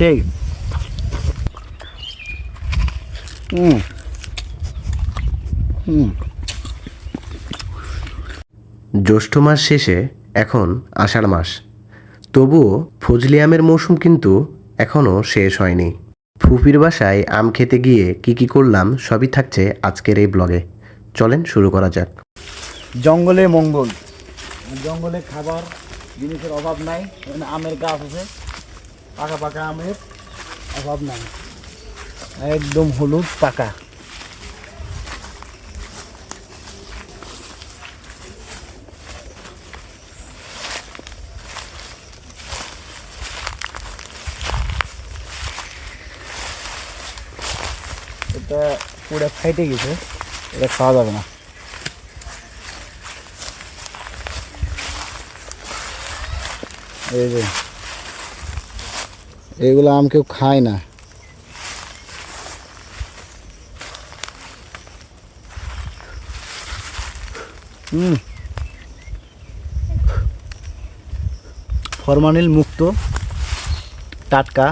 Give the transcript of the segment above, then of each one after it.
সেই জ্যৈষ্ঠ মাস শেষে এখন আষাঢ় মাস, তবুও ফজলি আমের মৌসুম কিন্তু এখনও শেষ হয়নি। ফুপির বাসায় আম খেতে গিয়ে কি করলাম সবই থাকছে আজকের এই ব্লগে। চলেন শুরু করা যাক। জঙ্গলে মঙ্গল, জঙ্গলে খাবার জিনিসের অভাব নাই। এখানে আমের গাছ আছে, পাকা পাকা আমের অভাব নাই, একদম হলুদ পাকা। এটা পুরো ফাইটে গেছে, এটা খাওয়া যাবে না। এই যে এগুলো আম কেউ খায় না। ফরমালিন মুক্ত, টাটকা,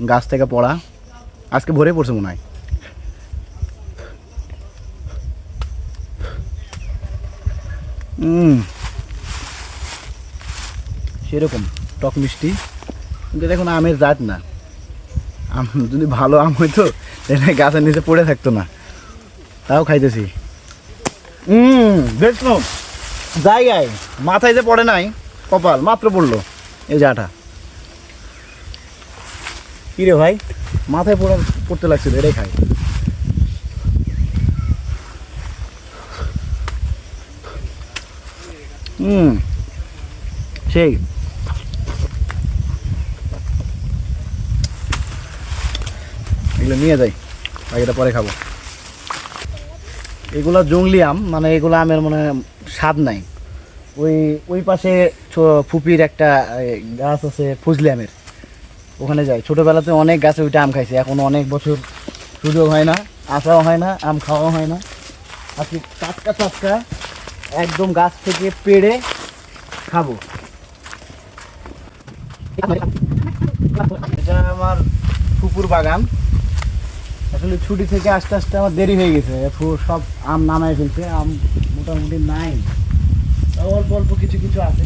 গাছ থেকে পড়া, আজকে ভরে পড়ছে মনে হয়। সেরকম টক মিষ্টি, কিন্তু দেখুন আমের জাত না। আম যদি ভালো আম হইতো তাহলে গাছের নিচে পড়ে থাকতো না, তাও খাইতেছি। দেখছো জায়গায় মাথায় যে পড়ে নাই, কপাল মাত্র পড়লো। এই যে আঠা, কি রে ভাই, মাথায় পড়তে লাগছিল, এটাই খাই। সেই এগুলো নিয়ে যাই, বাকিটা পরে খাবো। এগুলো জংলি আম, মানে এগুলো আমের মানে স্বাদ নাই। ওই পাশে ফুপির একটা গাছ আছে ফজলি আমের, ওখানে যাই। ছোটোবেলাতে অনেক গাছে ওইটা আম খাইছি, এখন অনেক বছর সুযোগ হয় না, আসাও হয় না, আম খাওয়া হয় না। আজকে টাটকা টাটকা একদম গাছ থেকে পেড়ে খাবো। এটা আমার ফুপুর বাগান। আসলে ছুটি থেকে আস্তে আস্তে আমার দেরি হয়ে গেছে, সব আম নামায় ফেলছে। আম মোটামুটি নাই, অল্প অল্প কিছু কিছু আছে।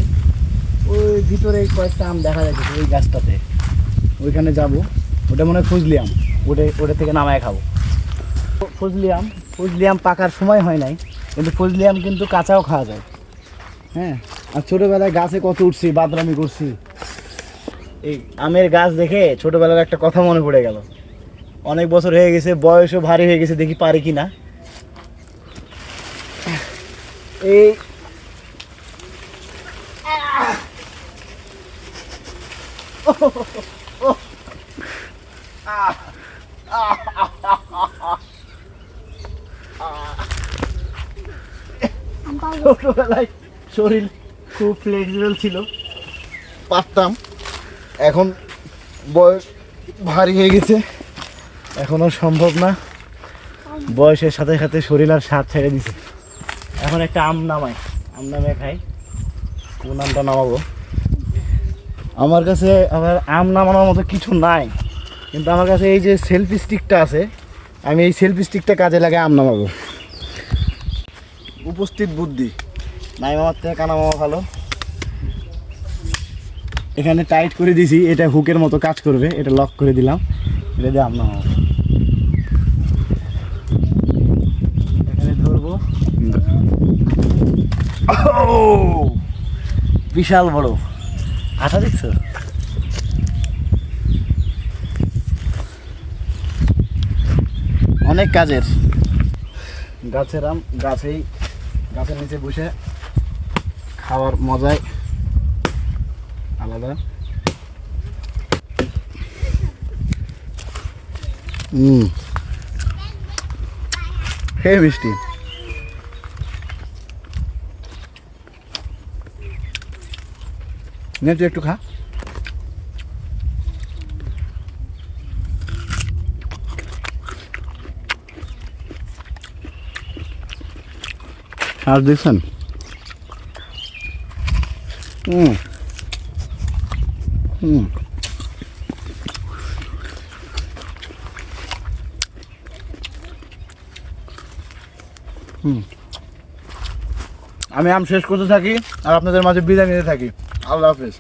ওই ভিতরে কয়েকটা আম দেখা যাচ্ছে ওই গাছটাতে, ওইখানে যাব। ওটা মনে হয় ফজলি আম, ওটা থেকে নামায় খাবো। ফজলি আম পাকার সময় হয় নাই, কিন্তু ফজলি আম কিন্তু কাঁচাও খাওয়া যায়। হ্যাঁ, আর ছোটোবেলায় গাছে কত উঠছি, বাদরামি করছি। এই আমের গাছ দেখে ছোটোবেলার একটা কথা মনে পড়ে গেল। অনেক বছর হয়ে গেছে, বয়সও ভারী হয়ে গেছে, দেখি পারি কি না। এই ছোটবেলায় শরীর খুব ফ্লেক্সিবল ছিল, পারতাম। এখন বয়স ভারী হয়ে গেছে, এখনো সম্ভব না। বয়সের সাথে সাথে শরীর আর স্বাদ ছেড়ে দিছে। এখন একটা আম নামে খাই। কোন আমটা নামাবো? আমার কাছে আবার আম নামানোর মতো কিছু নাই, কিন্তু আমার কাছে এই যে সেলফি স্টিকটা আছে, আমি এই সেলফি স্টিকটা কাজে লাগে আম নামাবো। উপস্থিত বুদ্ধি, নাই মামার থেকে কানা মামা ভালো। এখানে টাইট করে দিছি, এটা হুকের মতো কাজ করবে, এটা লক করে দিলাম। এটা দিয়ে আম নামাবো, এখানে ধরবো। বিশাল বড় আঠা, দেখছো? অনেক কাজের। গাছের আম গাছের নিচে বসে খাওয়ার মজাই আলাদা। হে মিষ্টি। নে তুই একটু খা। আর দেখছেন হুম। আমি আম শেষ করতে থাকি আর আপনাদের মাঝে বিদায় নিতে থাকি। আল্লাহ হাফেজ।